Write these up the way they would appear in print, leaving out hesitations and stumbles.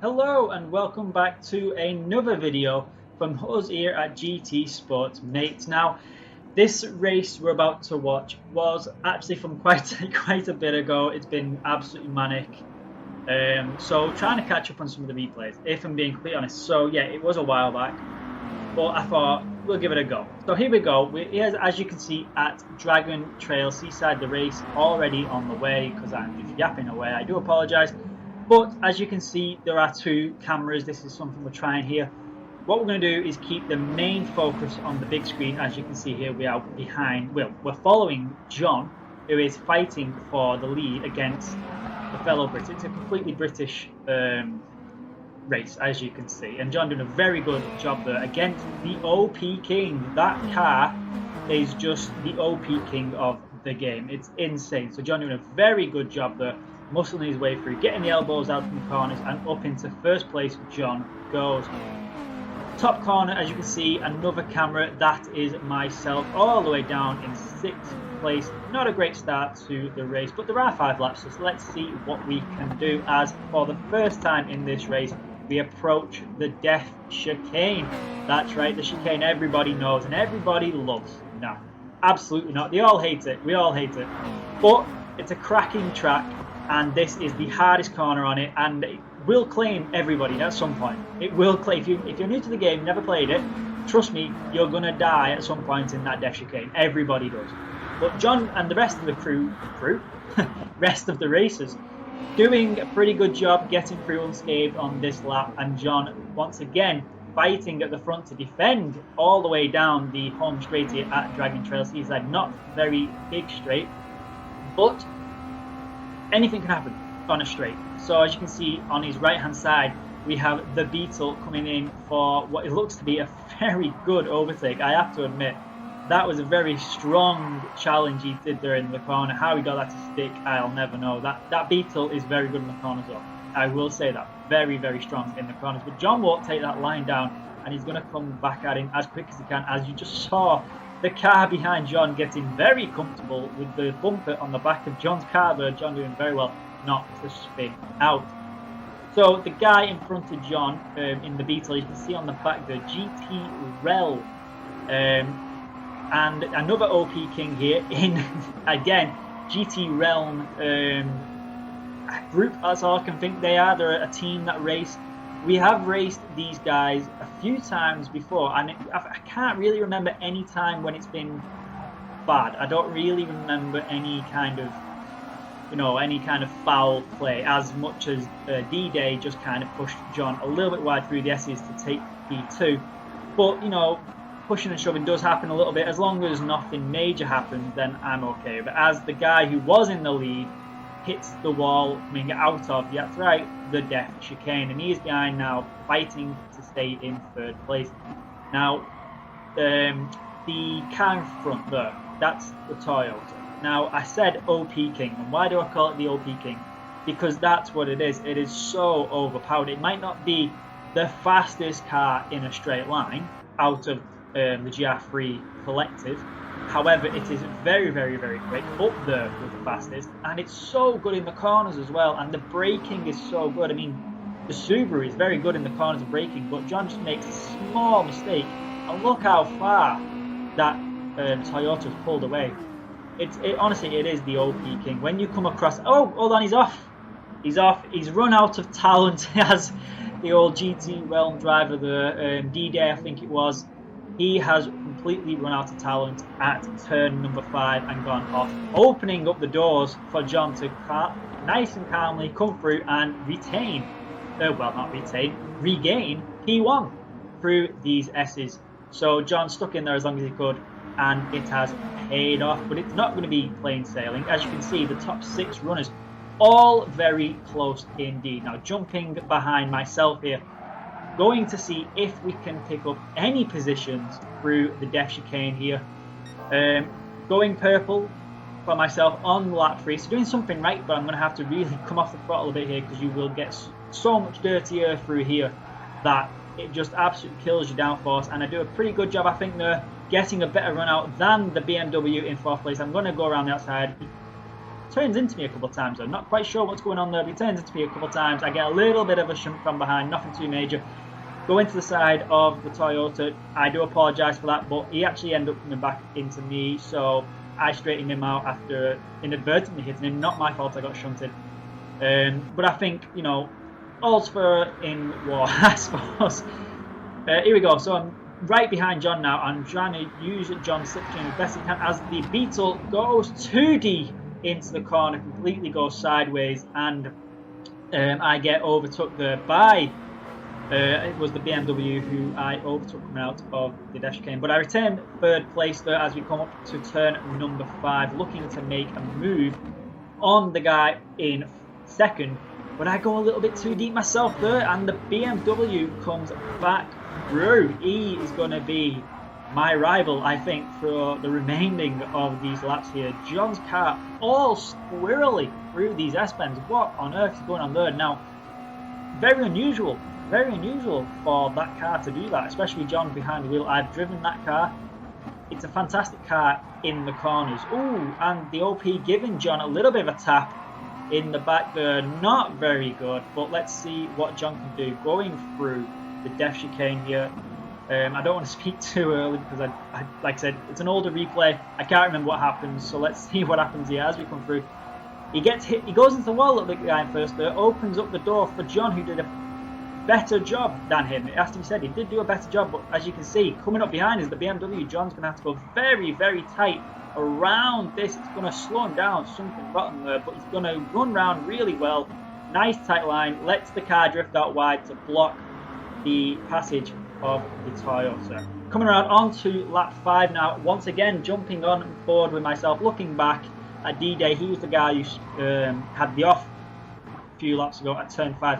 Hello and welcome back to another video from us here at GT Sports Mates. Now, this race we're about to watch was actually from quite a bit ago. It's been absolutely manic. So trying to catch up on some of the replays, if I'm being completely honest. So yeah, it was a while back, but I thought we'll give it a go. So here we go. Here's, as you can see, at Dragon Trail Seaside, the race already on the way because I'm just yapping away. I do apologise. But as you can see, there are two cameras. This is something we're trying here. What we're going to do is keep the main focus on the big screen. As you can see here, we are behind, well, we're following John, who is fighting for the lead against the fellow Brits. It's a completely British race, as you can see. And John doing a very good job there against the OP King. That car is just the OP King of the game. It's insane. So John doing a very good job there, muscling his way through, getting the elbows out from the corners, and up into first place John goes. Top corner, as you can see, another camera. That is myself, all the way down in 6th place. Not a great start to the race, but there are 5 laps, so let's see what we can do, as for the first time in this race we approach the Death Chicane. That's right, the chicane everybody knows and everybody loves. No, absolutely not. They all hate it. We all hate it. But it's a cracking track, and this is the hardest corner on it, and it will claim everybody at some point. It will claim. If you're new to the game, never played it, trust me, you're gonna die at some point in that Death Chicane. Everybody does. But John and the rest of the crew, rest of the racers, doing a pretty good job getting through unscathed on this lap, and John once again fighting at the front to defend all the way down the home straight here at Dragon Trail Seaside. Not very big straight, but anything can happen on a straight. So as you can see on his right hand side, we have the Beetle coming in for what it looks to be a very good overtake. I have to admit, that was a very strong challenge he did there in the corner. How he got that to stick, I'll never know. That Beetle is very good in the corners though. I will say that. Very, very strong in the corners. But John won't take that line down, and he's going to come back at him as quick as he can. As you just saw, the car behind John getting very comfortable with the bumper on the back of John's car there. John doing very well not to spin out. So the guy in front of John in the Beetle, you can see on the back there, GT Rel. And another OP King here in, again, GT Realm group, that's all I can think they are. They're a team that race. We have raced these guys a few times before, and I can't really remember any time when it's been bad. I don't really remember any kind of, any kind of foul play, as much as D-Day just kind of pushed John a little bit wide through the S's to take P2. But, pushing and shoving does happen a little bit. As long as nothing major happens, then I'm okay. But as the guy who was in the lead hits the wall coming out of, that's right, the Death Chicane, and he is behind now, fighting to stay in 3rd place. Now, the car in front there, that's the Toyota. Now, I said OP King, and why do I call it the OP King? Because that's what it is. It is so overpowered. It might not be the fastest car in a straight line out of the GR3 collective. However, it is very, very, very quick, up there with the fastest, and it's so good in the corners as well, and the braking is so good. I mean, the Subaru is very good in the corners of braking, but John just makes a small mistake, and look how far that Toyota's pulled away. Honestly, it is the OP King. When you come across, oh, hold on, he's off. He's run out of talent, as the old GT Realm driver, the D-Day, I think it was. He has completely run out of talent at turn number 5 and gone off, opening up the doors for John to nice and calmly come through and regain P1 through these S's. So John stuck in there as long as he could, and it has paid off. But it's not going to be plain sailing. As you can see, the top 6 runners, all very close indeed. Now jumping behind myself here, going to see if we can pick up any positions through the Death Chicane here. Going purple for myself on lap 3, so doing something right, but I'm going to have to really come off the throttle a bit here, because you will get so much dirty air through here that it just absolutely kills your downforce. And I do a pretty good job, I think, they're getting a better run out than the BMW in 4th place. I'm going to go around the outside, turns into me a couple of times. I'm not quite sure what's going on there, but he turns into me a couple of times. I get a little bit of a shunt from behind, nothing too major. Go into the side of the Toyota. I do apologise for that, but he actually ended up coming back into me, so I straightened him out after inadvertently hitting him. Not my fault, I got shunted. But I think, you know, all's fair in war, I suppose. Here we go. So I'm right behind John now. I'm trying to use John's slipstream as best I can as the Beetle goes 2D into the corner, completely goes sideways, and I get overtook there by it was the BMW who I overtook coming out of the Death Chicane. But I retain third place there as we come up to turn number 5, looking to make a move on the guy in second. But I go a little bit too deep myself there, and the BMW comes back through. He is going to be my rival, I think, for the remaining of these laps here. John's car all squirrely through these S-bends. What on earth is going on there? Now, very unusual for that car to do that, especially John behind the wheel. I've driven that car. It's a fantastic car in the corners. Ooh, and the OP giving John a little bit of a tap in the back there. Not very good, but let's see what John can do going through the Death Chicane here. I don't want to speak too early because I like I said, it's an older replay. I can't remember what happens, so let's see what happens here as we come through. He gets hit. He goes into the wall at the guy first there, opens up the door for John, who did a better job than him. It has to be said, he did do a better job, but as you can see, coming up behind is the BMW. John's going to have to go very, very tight around this. It's going to slow him down, something rotten there, but he's going to run round really well. Nice tight line, lets the car drift out wide to block the passage of the Toyota. Coming around onto lap 5 now, once again jumping on board with myself, looking back at D-Day. He was the guy who had the off a few laps ago at turn 5.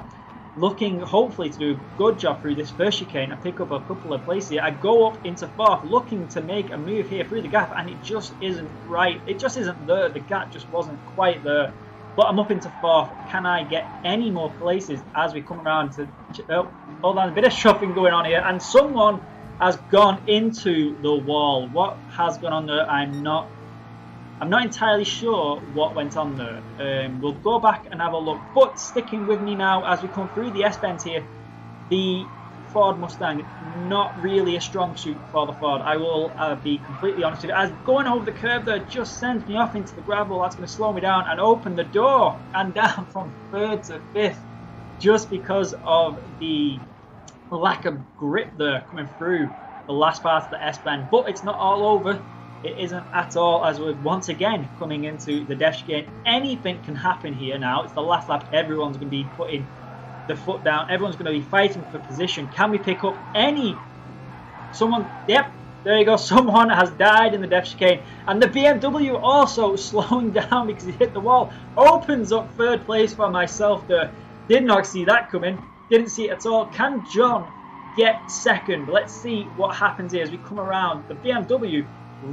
Looking hopefully to do a good job through this first chicane. I pick up a couple of places here. I go up into 4th, looking to make a move here through the gap, and it just isn't right. It just isn't there. The gap just wasn't quite there. But I'm up into 4th. Can I get any more places as we come around to... Oh, hold on, a bit of shuffling going on here. And someone has gone into the wall. What has gone on there? I'm not entirely sure what went on there. We'll go back and have a look. But sticking with me now as we come through the S-bends here, the Ford Mustang, not really a strong suit for the Ford. I will be completely honest with you. As going over the curb there just sends me off into the gravel. That's going to slow me down and open the door and down from 3rd to 5th just because of the lack of grip there coming through the last part of the S-bend. But it's not all over. It isn't at all, as we're once again coming into the Death Chicane. Anything can happen here now. It's the last lap. Everyone's going to be putting the foot down. Everyone's going to be fighting for position. Can we pick up someone? Yep, there you go. Someone has died in the Death Chicane. And the BMW also slowing down because he hit the wall. Opens up 3rd place for myself there. Did not see that coming. Didn't see it at all. Can John get 2nd? Let's see what happens here as we come around. The BMW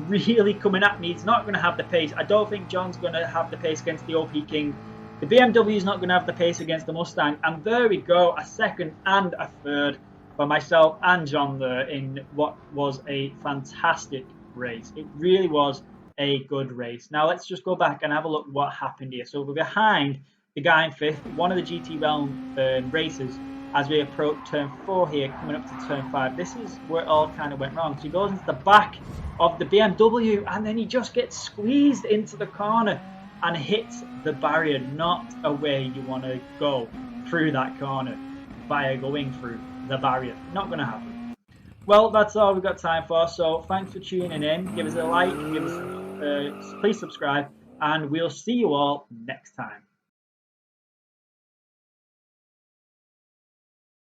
really coming at me. It's not going to have the pace. I don't think John's going to have the pace against the OP King. The BMW is not going to have the pace against the Mustang. And there we go, a 2nd and a 3rd for myself and John there in what was a fantastic race. It really was a good race. Now let's just go back and have a look what happened here. So we're behind the guy in 5th, one of the GT Realm racers, as we approach turn 4 here, coming up to turn 5. This is where it all kind of went wrong. So he goes into the back of the BMW and then he just gets squeezed into the corner and hits the barrier. Not a way you want to go through that corner via going through the barrier. Not going to happen. Well, that's all we've got time for. So thanks for tuning in. Give us a like, please subscribe, and we'll see you all next time.